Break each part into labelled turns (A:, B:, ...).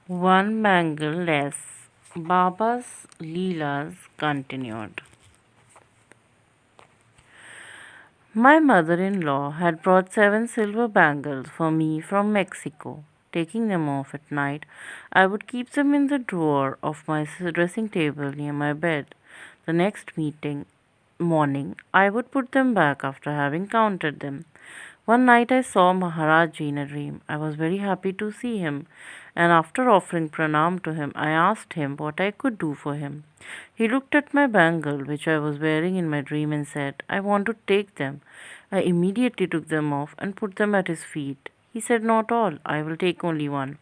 A: One bangle less. Baba's Leelas continued. My mother in law had brought 7 silver bangles for me from Mexico. Taking them off at night, I would keep them in the drawer of my dressing table near my bed. The next morning, I would put them back after having counted them. One night I saw Maharaj in a dream. I was very happy to see him, and after offering pranam to him, I asked him what I could do for him. He looked at my bangle, which I was wearing in my dream, and said, I want to take them. I immediately took them off and put them at his feet. He said, Not all, I will take only one.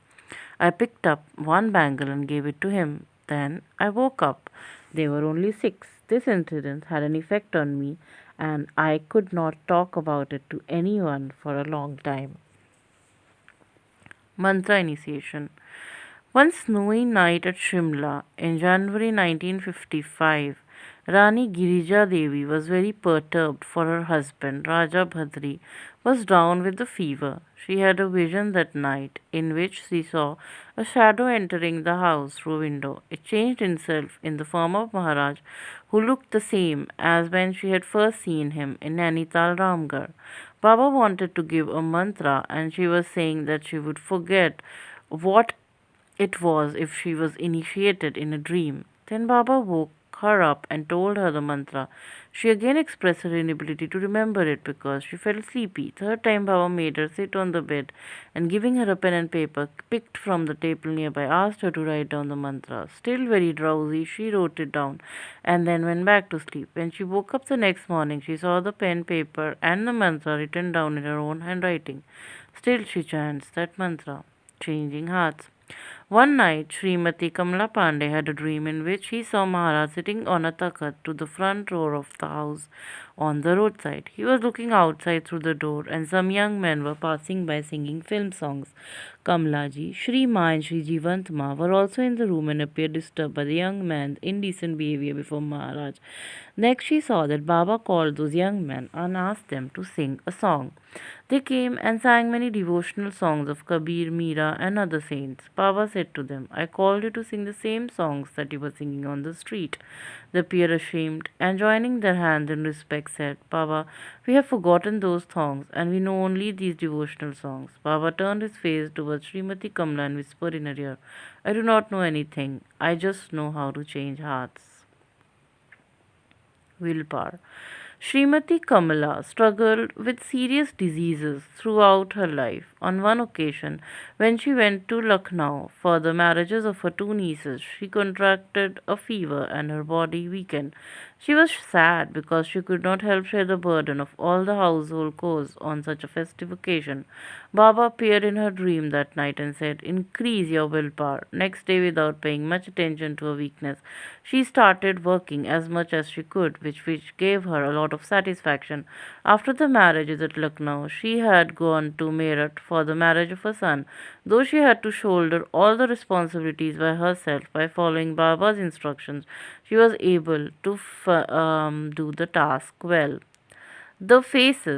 A: I picked up one bangle and gave it to him. Then I woke up. There were only 6. This incident had an effect on me, and I could not talk about it to anyone for a long time. Mantra initiation. One snowy night at Shimla in January 1955, Rani Girija Devi was very perturbed, for her husband, Raja Bhadri, was down with the fever. She had a vision that night in which she saw a shadow entering the house through a window. It changed itself in the form of Maharaj, who looked the same as when she had first seen him in Nainital Ramgarh. Baba wanted to give a mantra, and she was saying that she would forget what it was if she was initiated in a dream. Then Baba woke her up and told her the mantra. She again expressed her inability to remember it because she felt sleepy. Third time Baba made her sit on the bed and giving her a pen and paper picked from the table nearby asked her to write down the mantra. Still very drowsy, she wrote it down and then went back to sleep. When she woke up the next morning, she saw the pen, paper and the mantra written down in her own handwriting. Still she chants that mantra, changing hearts. One night, Srimati Kamala Pandey had a dream in which he saw Maharaj sitting on a takhat to the front door of the house on the roadside. He was looking outside through the door, and some young men were passing by singing film songs. Kamalaji, Shri Ma and Shri Jivantma were also in the room and appeared disturbed by the young man's indecent behavior before Maharaj. Next, she saw that Baba called those young men and asked them to sing a song. They came and sang many devotional songs of Kabir, Meera, and other saints. Baba said to them, I called you to sing the same songs that you were singing on the street. They appeared ashamed, and joining their hands in respect said, Baba, we have forgotten those songs, and we know only these devotional songs. Baba turned his face towards Srimati Kamla and whispered in her ear, I do not know anything. I just know how to change hearts. Willpower. Srimati Kamala struggled with serious diseases throughout her life. On one occasion, when she went to Lucknow for the marriages of her 2 nieces, she contracted a fever and her body weakened. She was sad because she could not help share the burden of all the household chores on such a festive occasion. Baba appeared in her dream that night and said, Increase your willpower. Next day, without paying much attention to her weakness, she started working as much as she could, which gave her a lot of satisfaction. After the marriages at Lucknow, she had gone to Meerut for the marriage of her son. Though she had to shoulder all the responsibilities by herself by following Baba's instructions, she was able to do the task well. The face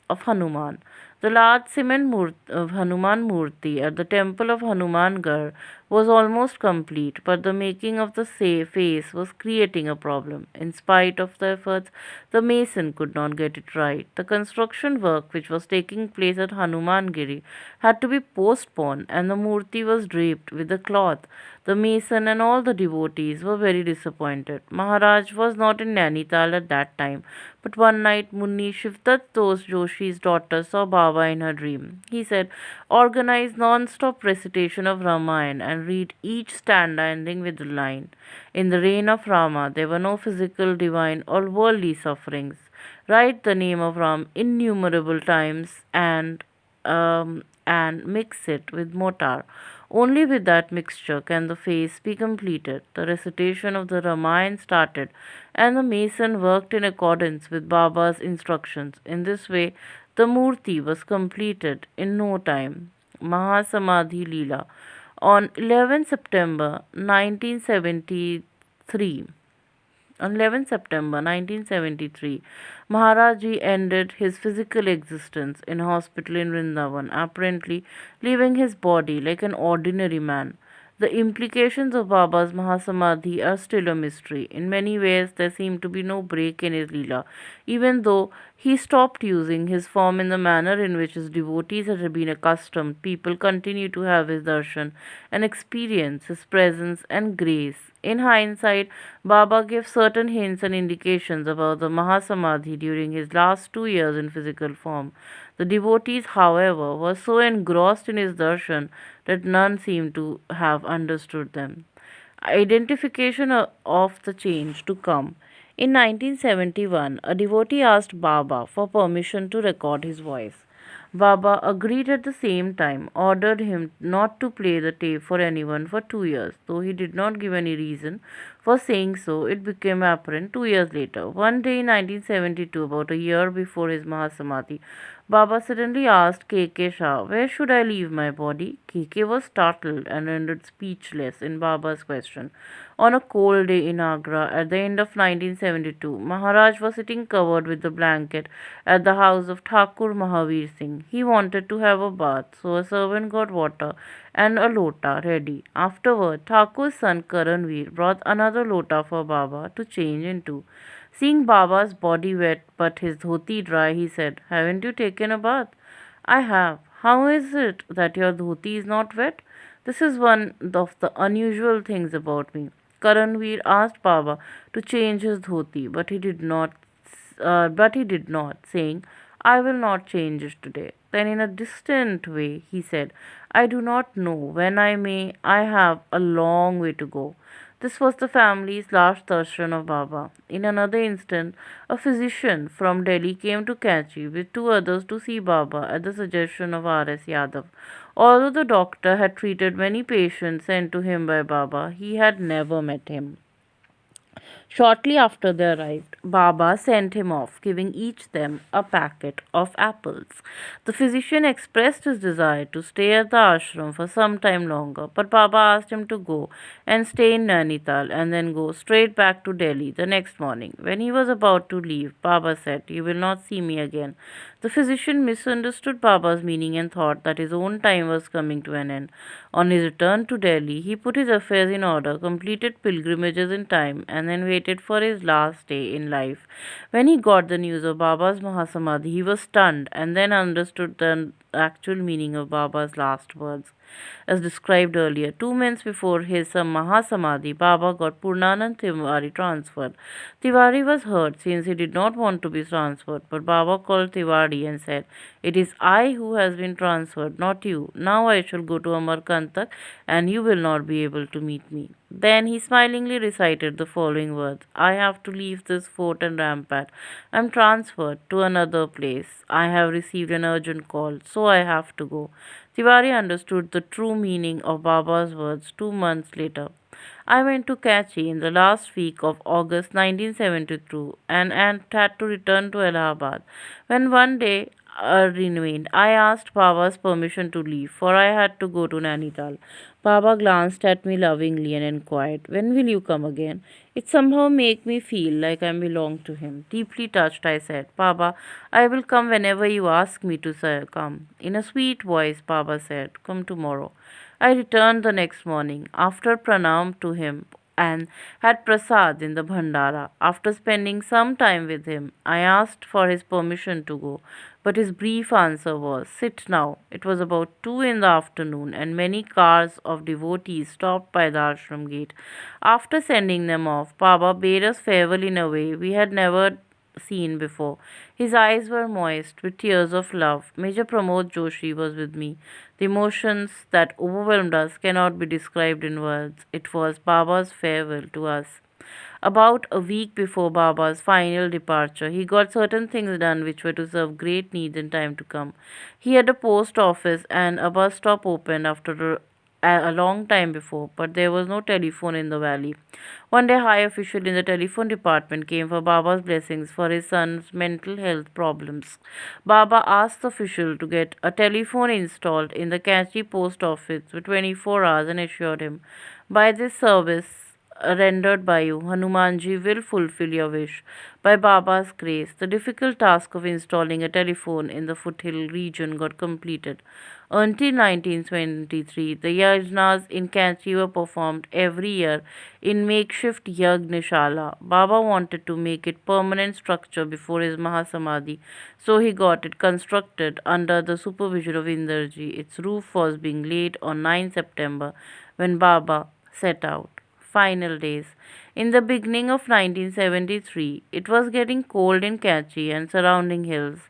A: of Hanuman. The large cement of Hanuman Murti at the temple of Hanumangarh was almost complete, but the making of the face was creating a problem. In spite of the efforts, the mason could not get it right. The construction work, which was taking place at Hanumangiri, had to be postponed, and the Murti was draped with a cloth. The mason and all the devotees were very disappointed. Maharaj was not in Nainital at that time, but one night Munni Shivdat Joshi's daughter saw Baba in her dream. He said, Organize non-stop recitation of Ramayana and read each stanza ending with the line. In the reign of Rama, there were no physical, divine, or worldly sufferings. Write the name of Ram innumerable times and mix it with mortar. Only with that mixture can the face be completed. The recitation of the Ramayana started, and the mason worked in accordance with Baba's instructions. In this way, the Murti was completed in no time. Mahasamadhi Leela. On 11 September 1973, On 11 September 1973, Maharaji ended his physical existence in a hospital in Vrindavan, apparently leaving his body like an ordinary man. The implications of Baba's Mahasamadhi are still a mystery. In many ways, there seemed to be no break in his Leela, even though he stopped using his form in the manner in which his devotees had been accustomed. People continue to have his darshan and experience his presence and grace. In hindsight, Baba gave certain hints and indications about the Mahasamadhi during his last 2 years in physical form. The devotees, however, were so engrossed in his darshan that none seemed to have understood them. Identification of the change to come. In 1971, a devotee asked Baba for permission to record his voice. Baba agreed at the same time, ordered him not to play the tape for anyone for 2 years. Though he did not give any reason for saying so, it became apparent 2 years later. One day in 1972, about a year before his Mahasamadhi, Baba suddenly asked K.K. Shah, "Where should I leave my body?" K.K. was startled and rendered speechless in Baba's question. On a cold day in Agra at the end of 1972, Maharaj was sitting covered with a blanket at the house of Thakur Mahavir Singh. He wanted to have a bath, so a servant got water and a lota ready. Afterward, Thakur's son Karanveer brought another lota for Baba to change into. Seeing Baba's body wet but his dhoti dry, he said, "Haven't you taken a bath?" "I have." "How is it that your dhoti is not wet?" "This is one of the unusual things about me." Karanveer asked Baba to change his dhoti, but he did not, saying, "I will not change it today." Then, in a distant way, he said, "I do not know when I may. I have a long way to go." This was the family's last darshan of Baba. In another instant, a physician from Delhi came to Kanchi with two others to see Baba at the suggestion of R.S. Yadav. Although the doctor had treated many patients sent to him by Baba, he had never met him. Shortly after they arrived, Baba sent him off, giving each them a packet of apples. The physician expressed his desire to stay at the ashram for some time longer, but Baba asked him to go and stay in Nainital and then go straight back to Delhi the next morning. When he was about to leave, Baba said, "You will not see me again." The physician misunderstood Baba's meaning and thought that his own time was coming to an end. On his return to Delhi, he put his affairs in order, completed pilgrimages in time, and then waited for his last day in life. When he got the news of Baba's Mahasamadhi, he was stunned and then understood the actual meaning of Baba's last words. As described earlier, 2 months before his Mahasamadhi, Baba got Purnanand Tiwari transferred. Tiwari was hurt since he did not want to be transferred, but Baba called Tiwari and said, "It is I who has been transferred, not you. Now I shall go to Amarkantak and you will not be able to meet me." Then he smilingly recited the following words: "I have to leave this fort and rampart. I am transferred to another place. I have received an urgent call, so I have to go." Tiwari understood the true meaning of Baba's words 2 months later. I went to Kachi in the last week of August 1972 and had to return to Allahabad. When one day remained, I asked Baba's permission to leave, for I had to go to Nainital. Baba glanced at me lovingly and inquired, "When will you come again?" It somehow made me feel like I belonged to him. Deeply touched, I said, "Baba, I will come whenever you ask me to come." In a sweet voice, Baba said, "Come tomorrow." I returned the next morning, after pranam to him, and had prasad in the bhandara. After spending some time with him, I asked for his permission to go, but his brief answer was, "Sit now." It was about 2 in the afternoon, and many cars of devotees stopped by the ashram gate. After sending them off, Baba bade us farewell in a way we had never seen before. His eyes were moist with tears of love. Major Pramod Joshi was with me. The emotions that overwhelmed us cannot be described in words. It was Baba's farewell to us. About a week before Baba's final departure, he got certain things done which were to serve great needs in time to come. He had a post office and a bus stop opened after a long time before, but there was no telephone in the valley. One day, a high official in the telephone department came for Baba's blessings for his son's mental health problems. Baba asked the official to get a telephone installed in the Kanchi post office for 24 hours and assured him, by this service, rendered by you. Hanumanji will fulfill your wish. By Baba's grace, the difficult task of installing a telephone in the foothill region got completed. Until 1923, the yajnas in Kanchi were performed every year in makeshift Yagnishala. Baba wanted to make it permanent structure before his Mahasamadhi, so he got it constructed under the supervision of Indraji. Its roof was being laid on 9 September when Baba set out. Final days. In the beginning of 1973, it was getting cold in Kachi and surrounding hills.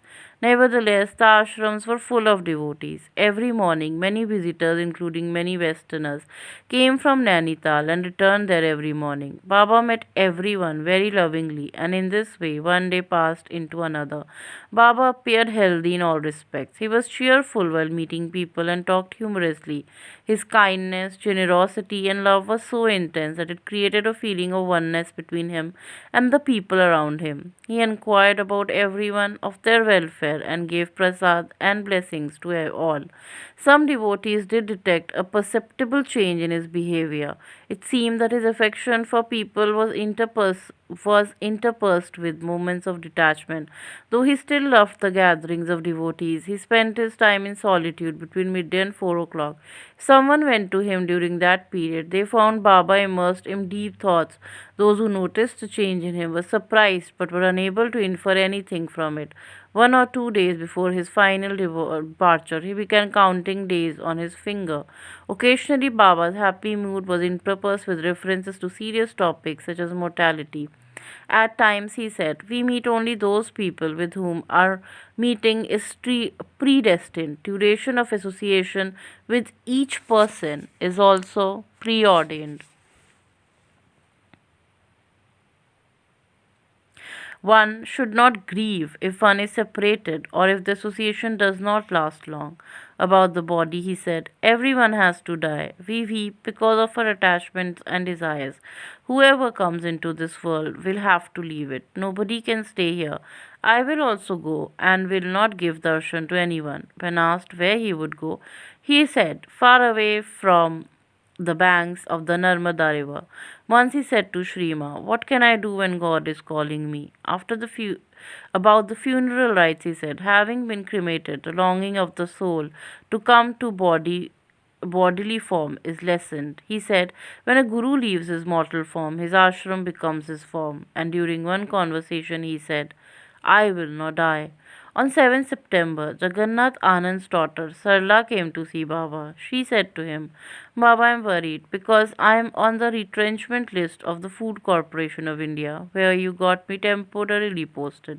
A: Nevertheless, the ashrams were full of devotees. Every morning, many visitors, including many Westerners, came from Nainital and returned there every morning. Baba met everyone very lovingly, and in this way, one day passed into another. Baba appeared healthy in all respects. He was cheerful while meeting people and talked humorously. His kindness, generosity, and love was so intense that it created a feeling of oneness between him and the people around him. He inquired about everyone of their welfare and gave prasad and blessings to all. Some devotees did detect a perceptible change in his behavior. It seemed that his affection for people was interspersed with moments of detachment. Though he still loved the gatherings of devotees, he spent his time in solitude between midday and 4 o'clock. If someone went to him during that period, they found Baba immersed in deep thoughts. Those who noticed the change in him were surprised but were unable to infer anything from it. 1 or 2 days before his final departure, he began counting days on his finger. Occasionally, Baba's happy mood was interpersed with references to serious topics such as mortality. At times, he said, "We meet only those people with whom our meeting is predestined. Duration of association with each person is also preordained." One should not grieve if one is separated or if the association does not last long. About the body, he said, "Everyone has to die. We weep because of our attachments and desires. Whoever comes into this world will have to leave it. Nobody can stay here. I will also go and will not give darshan to anyone." When asked where he would go, he said, "Far away from the banks of the Narmada River." Once he said to Shrima, "What can I do when God is calling me?" About the funeral rites, he said, "Having been cremated, the longing of the soul to come to bodily form is lessened." He said, "When a guru leaves his mortal form, his ashram becomes his form." And during one conversation, he said, "I will not die." On 7th September, Jagannath Anand's daughter Sarla came to see Baba. She said to him, "Baba, I am worried because I am on the retrenchment list of the Food Corporation of India, where you got me temporarily posted."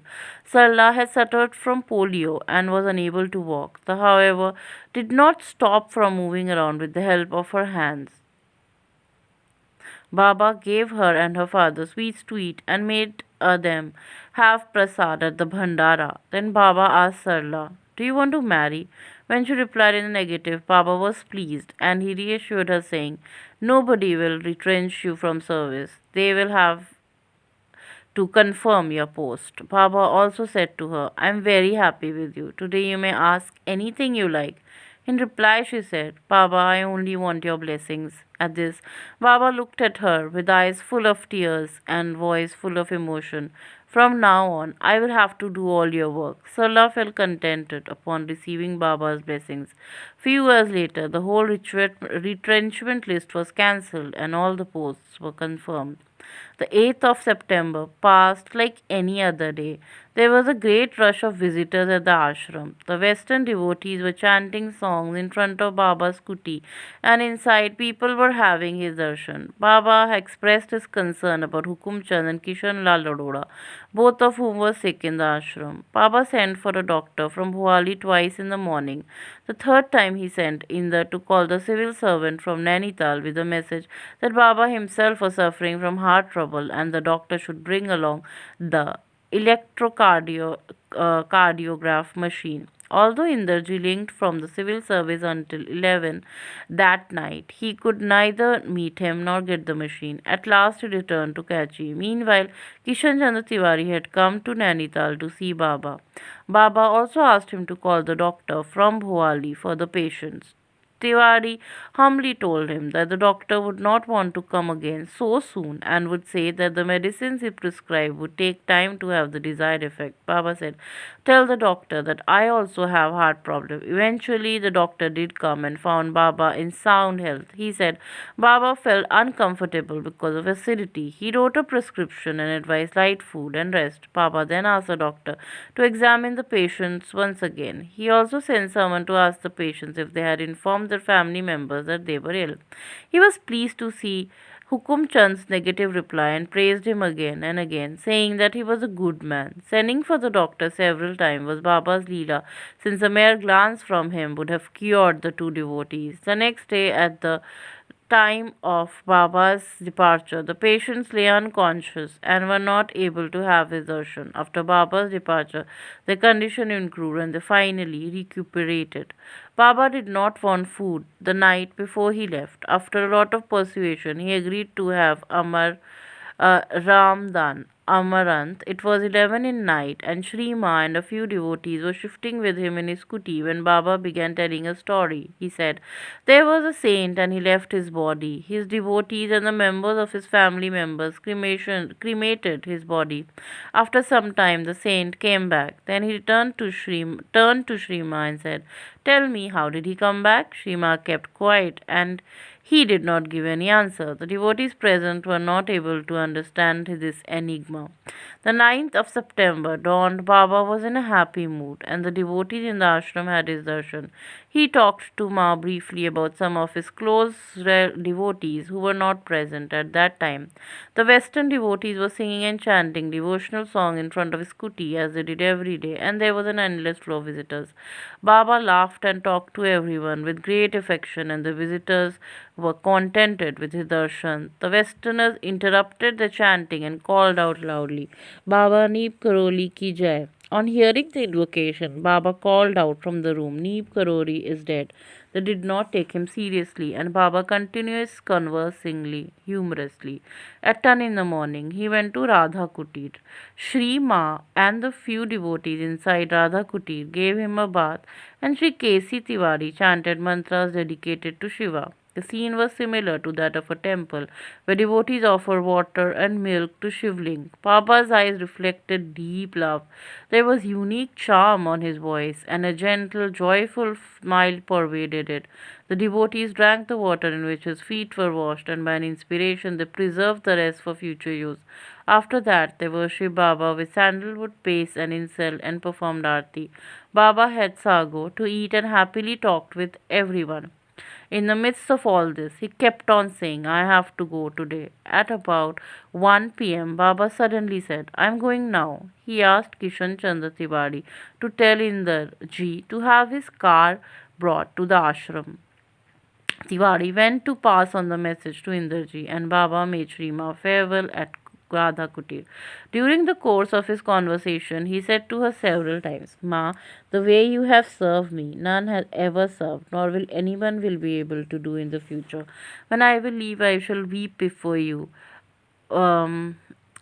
A: Sarla had suffered from polio and was unable to walk. However, did not stop from moving around with the help of her hands. Baba gave her and her father sweets to eat and made them have prasad at the bhandara. Then Baba asked Sarla, "Do you want to marry?" When she replied in the negative, Baba was pleased and he reassured her, saying, "Nobody will retrench you from service. They will have to confirm your post." Baba also said to her, "I am very happy with you. Today you may ask anything you like." In reply, she said, "Baba, I only want your blessings." At this, Baba looked at her with eyes full of tears and voice full of emotion. "From now on, I will have to do all your work." Sarla felt contented upon receiving Baba's blessings. Few years later, the whole retrenchment list was cancelled and all the posts were confirmed. The 8th of September passed like any other day. There was a great rush of visitors at the ashram. The Western devotees were chanting songs in front of Baba's kuti, and inside people were having his darshan. Baba expressed his concern about Hukum Chand and Kishan Lal Arora, both of whom were sick in the ashram. Baba sent for a doctor from Bhuali twice in the morning. The third time he sent Indra to call the civil servant from Nainital with a message that Baba himself was suffering from heart trouble and the doctor should bring along the electrocardiograph machine. Although Indraji linked from the civil service until 11 that night, he could neither meet him nor get the machine. At last he returned to Kachi. Meanwhile, Kishan Chandra Tiwari had come to Nainital to see Baba. Baba also asked him to call the doctor from Bhuali for the patients. Tiwari humbly told him that the doctor would not want to come again so soon and would say that the medicines he prescribed would take time to have the desired effect. Baba said, "Tell the doctor that I also have heart problem." Eventually, the doctor did come and found Baba in sound health. He said Baba felt uncomfortable because of acidity. He wrote a prescription and advised light food and rest. Baba then asked the doctor to examine the patients once again. He also sent someone to ask the patients if they had informed their family members that they were ill. He was pleased to see Hukum Chand's negative reply and praised him again and again, saying that he was a good man. Sending for the doctor several times was Baba's leela, since a mere glance from him would have cured the two devotees. The next day, at the time of Baba's departure, the patients lay unconscious and were not able to have his darshan. After Baba's departure, their condition improved and they finally recuperated. Baba did not want food the night before he left. After a lot of persuasion, he agreed to have Ramdan, Amarant. It was 11 in night, and Shri Ma and a few devotees were shifting with him in his kuti when Baba began telling a story. He said, "There was a saint, and he left his body. His devotees and the members of his family members cremated his body. After some time, the saint came back. Then he turned to Shri Ma and said, 'Tell me, how did he come back?' Shri Ma kept quiet, and he did not give any answer. The devotees present were not able to understand this enigma. The 9th of September dawned. Baba was in a happy mood, and the devotees in the ashram had his darshan. He talked to Ma briefly about some of his close devotees who were not present at that time. The Western devotees were singing and chanting devotional song in front of his kuti as they did every day, and there was an endless flow of visitors. Baba laughed and talked to everyone with great affection, and the visitors were contented with his darshan. The Westerners interrupted the chanting and called out loudly, "Baba Neep Karoli ki jai." On hearing the invocation, Baba called out from the room, "Neep Karori is dead." They did not take him seriously, and Baba continued conversingly, humorously. At 10 in the morning, he went to Radha Kutir. Shri Ma and the few devotees inside Radha Kutir gave him a bath, and Shri Kesi Tiwari chanted mantras dedicated to Shiva. The scene was similar to that of a temple, where devotees offer water and milk to Shivling. Baba's eyes reflected deep love. There was unique charm on his voice, and a gentle, joyful smile pervaded it. The devotees drank the water in which his feet were washed, and by an inspiration they preserved the rest for future use. After that, they worshipped Baba with sandalwood paste and incense and performed arti. Baba had sago to eat and happily talked with everyone. In the midst of all this, he kept on saying, "I have to go today." At about 1 p.m., Baba suddenly said, "I am going now." He asked Kishan Chandra Tiwari to tell Inder ji to have his car brought to the ashram. Tiwari went to pass on the message to Indraji, and Baba made Shri Ma farewell at Radha Kutir. During the course of his conversation, he said to her several times, "Ma, the way you have served me, none has ever served, nor will anyone will be able to do in the future. When I will leave, I shall um,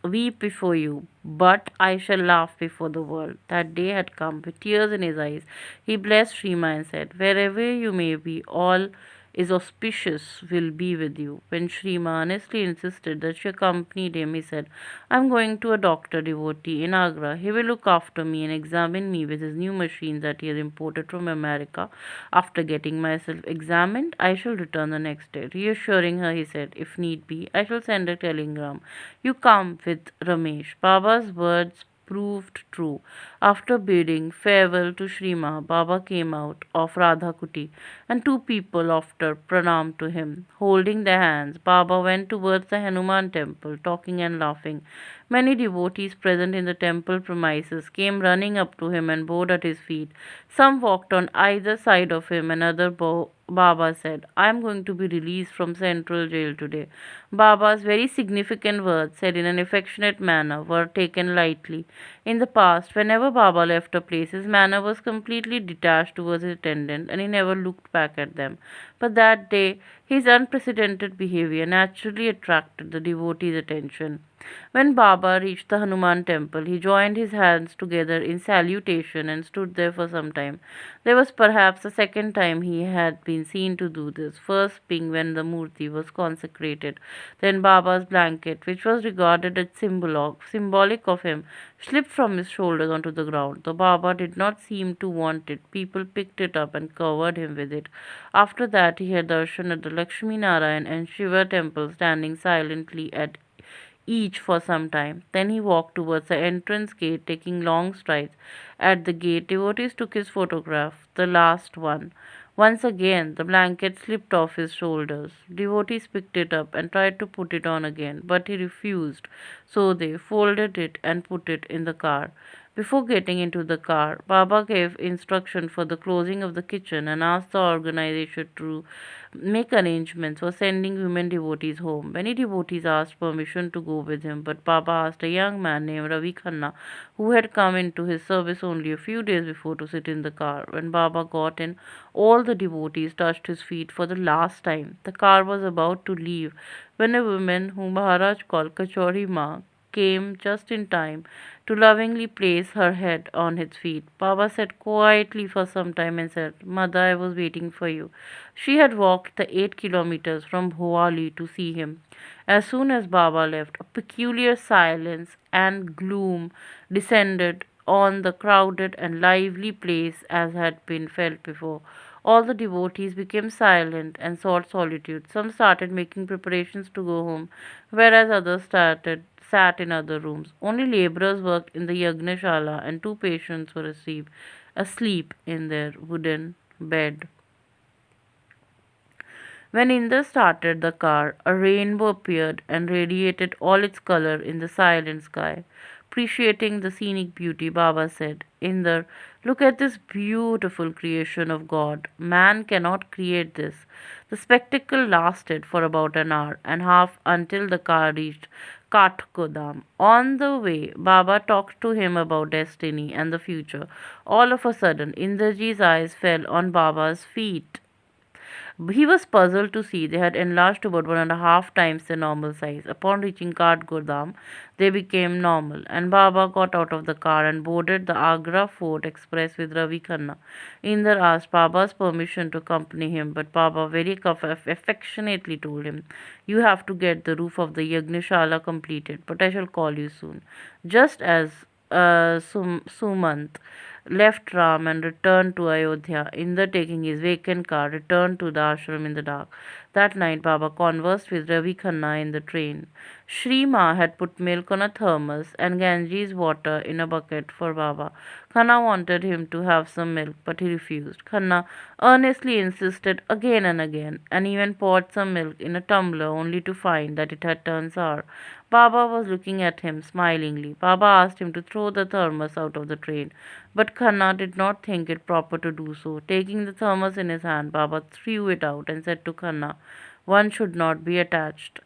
A: weep before you, but I shall laugh before the world." That day had come. With tears in his eyes, he blessed Shrima and said, "Wherever you may be, all is auspicious will be with you." When Shrima honestly insisted that she accompanied him, he said, "I am going to a doctor devotee in Agra. He will look after me and examine me with his new machine that he has imported from America. After getting myself examined, I shall return the next day." Reassuring her, he said, "If need be, I shall send a telegram. You come with Ramesh." Baba's words proved true. After bidding farewell to Shrima, Baba came out of Radha Kuti, and two people after pranam to him. Holding their hands, Baba went towards the Hanuman temple, talking and laughing. Many devotees present in the temple premises came running up to him and bowed at his feet. Some walked on either side of him, and other Baba said, "I am going to be released from central jail today." Baba's very significant words, said in an affectionate manner, were taken lightly. In the past, whenever Baba left a place, his manner was completely detached towards his attendant, and he never looked back at them. But that day, his unprecedented behavior naturally attracted the devotee's attention. When Baba reached the Hanuman temple, he joined his hands together in salutation and stood there for some time. There was perhaps a second time he had been seen to do this, first being when the Murti was consecrated. Then Baba's blanket, which was regarded as symbolic of him, slipped from his shoulders onto the ground. The Baba did not seem to want it. People picked it up and covered him with it. After that, he had darshan at the Lakshmi Narayan and Shiva temple, standing silently at each for some time. Then he walked towards the entrance gate, taking long strides. At the gate, devotees took his photograph, the last one. Once again, the blanket slipped off his shoulders. Devotees picked it up and tried to put it on again, but he refused. So they folded it and put it in the car. Before getting into the car, Baba gave instruction for the closing of the kitchen and asked the organization to make arrangements for sending women devotees home. Many devotees asked permission to go with him, but Baba asked a young man named Ravi Khanna, who had come into his service only a few days before, to sit in the car. When Baba got in, all the devotees touched his feet for the last time. The car was about to leave when a woman whom Maharaj called Kachori Ma came just in time to lovingly place her head on his feet. Baba sat quietly for some time and said, Mother, I was waiting for you. She had walked the 8 kilometers from Bhowali to see him. As soon as Baba left, a peculiar silence and gloom descended on the crowded and lively place as had been felt before. All the devotees became silent and sought solitude. Some started making preparations to go home, whereas others sat in other rooms. Only laborers worked in the Yagnashala, and two patients were asleep in their wooden bed. When Inder started the car, a rainbow appeared and radiated all its color in the silent sky. Appreciating the scenic beauty, Baba said, Inder, look at this beautiful creation of God. Man cannot create this. The spectacle lasted for about an hour and a half until the car reached Kathgodam. On the way, Baba talked to him about destiny and the future. All of a sudden, Indraji's eyes fell on Baba's feet. He was puzzled to see they had enlarged to about 1.5 times their normal size. Upon reaching Kathgodam, they became normal, and Baba got out of the car and boarded the Agra Fort Express with Ravi Khanna. Inder asked Baba's permission to accompany him, but Baba very affectionately told him, You have to get the roof of the Yagnishala completed, but I shall call you soon. Just as Sumant left Ram and returned to Ayodhya. Inder, taking his vacant car, returned to the ashram in the dark. That night, Baba conversed with Ravi Khanna in the train. Shri Ma had put milk on a thermos and Ganges water in a bucket for Baba. Khanna wanted him to have some milk, but he refused. Khanna earnestly insisted again and again, and even poured some milk in a tumbler only to find that it had turned sour. Baba was looking at him smilingly. Baba asked him to throw the thermos out of the train, but Khanna did not think it proper to do so. Taking the thermos in his hand, Baba threw it out and said to Khanna, One should not be attached.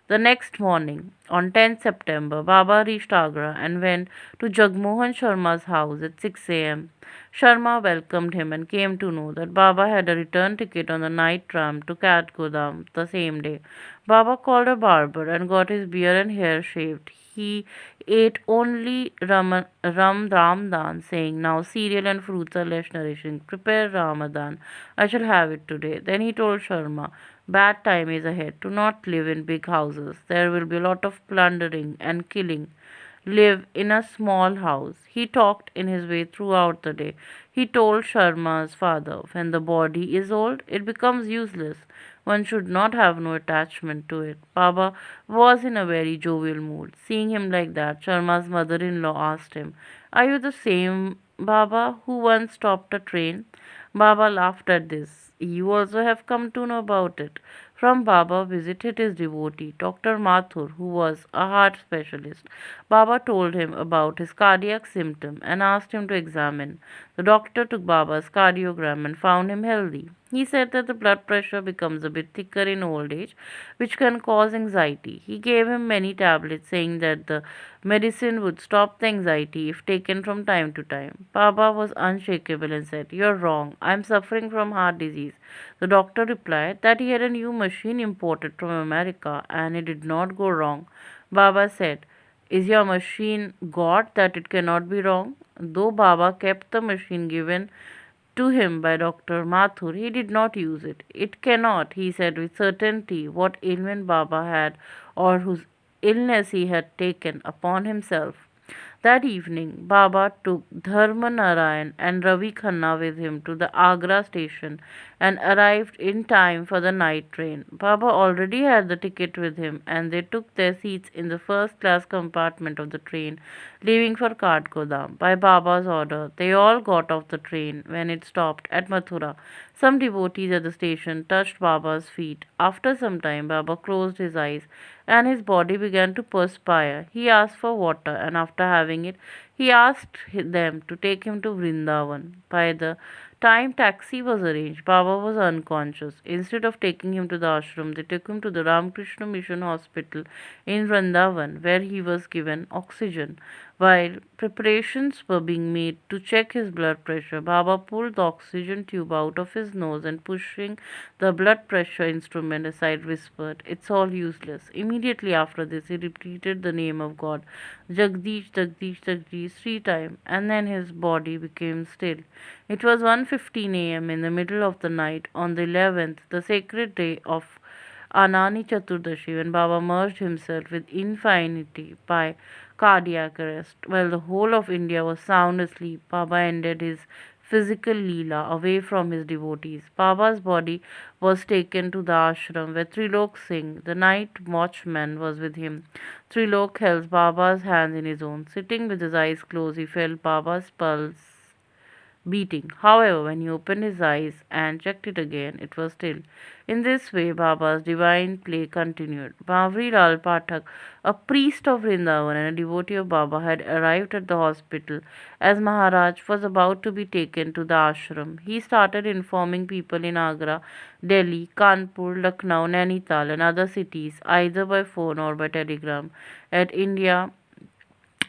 A: The next morning, on 10th September, Baba reached Agra and went to Jagmohan Sharma's house at 6 a.m. Sharma welcomed him and came to know that Baba had a return ticket on the night tram to Kathgodam the same day. Baba called a barber and got his beard and hair shaved. He ate only Ramadan, saying, Now cereal and fruits are less nourishing. Prepare Ramadan. I shall have it today. Then he told Sharma, Bad time is ahead. Do not live in big houses. There will be a lot of plundering and killing. Live in a small house. He talked in his way throughout the day. He told Sharma's father, When the body is old, it becomes useless. One should not have no attachment to it. Baba was in a very jovial mood. Seeing him like that, Sharma's mother-in-law asked him, Are you the same Baba who once stopped a train? Baba laughed at this. You also have come to know about it. From Baba visited his devotee, Dr. Mathur, who was a heart specialist. Baba told him about his cardiac symptom and asked him to examine. The doctor took Baba's cardiogram and found him healthy. He said that the blood pressure becomes a bit thicker in old age, which can cause anxiety. He gave him many tablets, saying that the medicine would stop the anxiety if taken from time to time. Baba was unshakable and said, You're wrong. I'm suffering from heart disease. The doctor replied that he had a new machine imported from America and it did not go wrong. Baba said, "Is your machine God that it cannot be wrong?" Though Baba kept the machine given to him by Dr. Mathur, he did not use it. "It cannot," he said with certainty, what ailment Baba had or whose illness he had taken upon himself. That evening, Baba took Dharma Narayan and Ravi Khanna with him to the Agra station and arrived in time for the night train. Baba already had the ticket with him, and they took their seats in the first class compartment of the train, leaving for Katgodam. By Baba's order, they all got off the train when it stopped at Mathura. Some devotees at the station touched Baba's feet. After some time, Baba closed his eyes and his body began to perspire. He asked for water, and after having it, he asked them to take him to Vrindavan. By the time taxi was arranged, Baba was unconscious. Instead of taking him to the ashram, they took him to the Ramakrishna Mission Hospital in Vrindavan, where he was given oxygen. While preparations were being made to check his blood pressure, Baba pulled the oxygen tube out of his nose and pushing the blood pressure instrument aside whispered, "It's all useless." Immediately after this, he repeated the name of God, Jagdish, Jagdish, Jagdish, 3 times, and then his body became still. It was 1:15 a.m. in the middle of the night on the 11th, the sacred day of Anani Chaturdashi, when Baba merged himself with infinity by cardiac arrest. While the whole of India was sound asleep, Baba ended his physical leela away from his devotees. Baba's body was taken to the ashram where Trilok Singh, the night watchman, was with him. Trilok held Baba's hand in his own. Sitting with his eyes closed, he felt Baba's pulse beating. However, when he opened his eyes and checked it again, it was still. In this way, Baba's divine play continued. Bhavri Lal Pathak, a priest of Vrindavan and a devotee of Baba, had arrived at the hospital as Maharaj was about to be taken to the ashram. He started informing people in Agra, Delhi, Kanpur, Lucknow, Nainital, and other cities, either by phone or by telegram, at India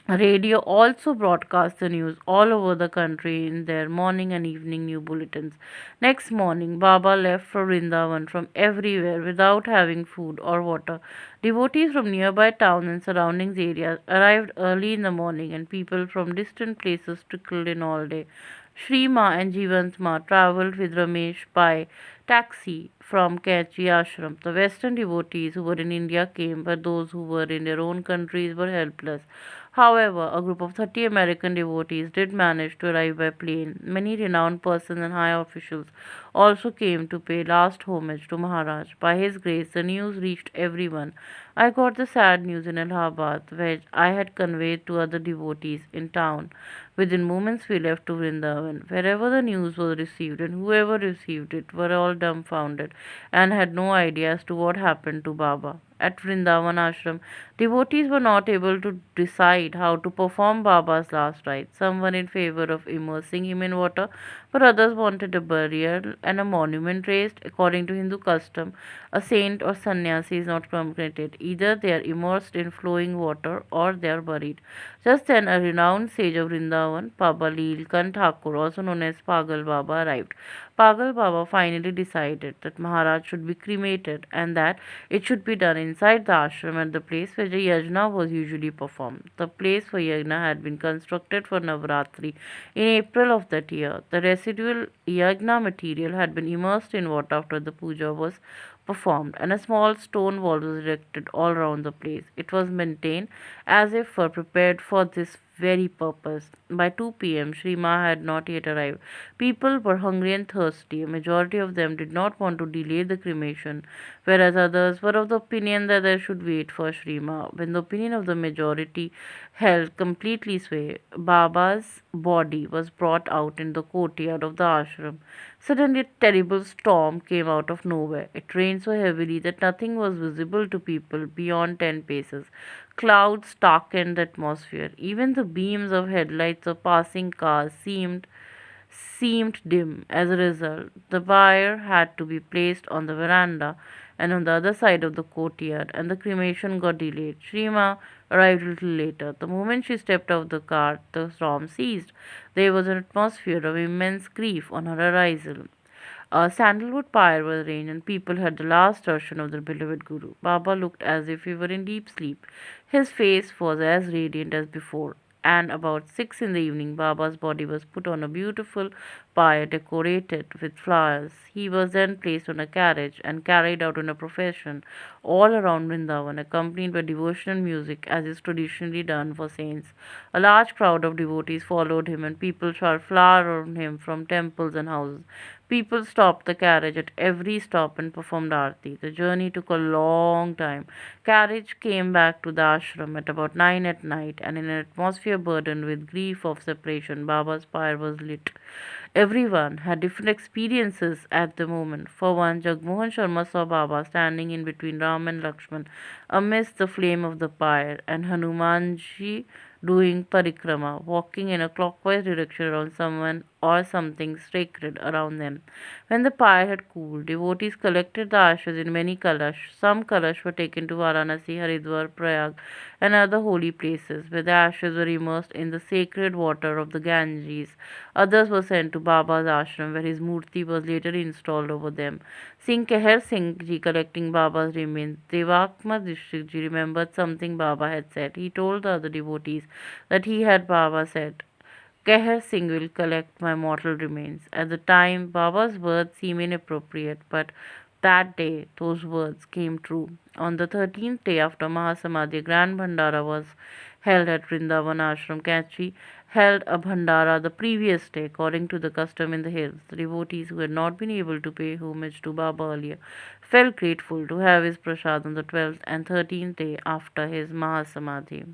A: Radio also broadcast the news all over the country in their morning and evening news bulletins. Next morning, Baba left for Vrindavan from everywhere without having food or water. Devotees from nearby towns and surrounding areas arrived early in the morning, and people from distant places trickled in all day. Shri Ma and Jivantma travelled with Ramesh by taxi from Kachi ashram. The western devotees who were in India came, but those who were in their own countries were helpless. However, a group of 30 American devotees did manage to arrive by plane. Many renowned persons and high officials also came to pay last homage to Maharaj. By his grace, the news reached everyone. I got the sad news in Allahabad, which I had conveyed to other devotees in town. Within moments, we left to Vrindavan. Wherever the news was received and whoever received it were all dumbfounded and had no idea as to what happened to Baba. At Vrindavan ashram, devotees were not able to decide how to perform Baba's last rites. Some were in favor of immersing him in water, but others wanted a burial and a monument raised. According to Hindu custom, a saint or sannyasi is not permitted. Either they are immersed in flowing water or they are buried. Just then, a renowned sage of Vrindavan, Baba Leelkant Thakur, also known as Pagal Baba, arrived. Pagal Baba finally decided that Maharaj should be cremated and that it should be done inside the ashram at the place where the yajna was usually performed. The place for yajna had been constructed for Navratri in April of that year. The residual yajna material had been immersed in water after the puja was performed, and a small stone wall was erected all round the place. It was maintained as if prepared for this very purpose. By 2 p.m., Sri Ma had not yet arrived. People were hungry and thirsty. A majority of them did not want to delay the cremation, whereas others were of the opinion that they should wait for Sri Ma. When the opinion of the majority held completely sway, Baba's body was brought out in the courtyard of the ashram. Suddenly, a terrible storm came out of nowhere. It rained so heavily that nothing was visible to people beyond 10 paces. Clouds darkened the atmosphere. Even the beams of headlights of passing cars seemed dim. As a result, the bier had to be placed on the veranda and on the other side of the courtyard, and the cremation got delayed. Shrima arrived a little later. The moment she stepped out of the car, the storm ceased. There was an atmosphere of immense grief on her horizon. A sandalwood pyre was arranged, and people had the last darshan of their beloved Guru. Baba looked as if he were in deep sleep. His face was as radiant as before, and about 6 in the evening, Baba's body was put on a beautiful pyre decorated with flowers. He was then placed on a carriage and carried out on a procession all around Vrindavan, accompanied by devotional music as is traditionally done for saints. A large crowd of devotees followed him, and people showered flowers on him from temples and houses. People stopped the carriage at every stop and performed aarti. The journey took a long time. Carriage came back to the ashram at about 9 at night, and in an atmosphere burdened with grief of separation, Baba's pyre was lit. Everyone had different experiences at the moment. For one, Jagmohan Sharma saw Baba standing in between Ram and Lakshman amidst the flame of the pyre, and Hanumanji doing parikrama, walking in a clockwise direction around someone or something sacred around them. When the pyre had cooled, devotees collected the ashes in many kalash. Some kalash were taken to Varanasi, Haridwar, Prayag, and other holy places, where the ashes were immersed in the sacred water of the Ganges. Others were sent to Baba's ashram, where his murti was later installed over them. Singh Keher Singh ji, collecting Baba's remains, Devakma District ji, remembered something Baba had said. He told the other devotees that he had Baba said, Keher Singh will collect my mortal remains. At the time, Baba's words seemed inappropriate, but that day those words came true. On the 13th day after Mahasamadhi, a grand Bhandara was held at Vrindavan Ashram. Kachi held a Bhandara the previous day, according to the custom in the hills. The devotees who had not been able to pay homage to Baba earlier felt grateful to have his prasad on the 12th and 13th day after his Mahasamadhi.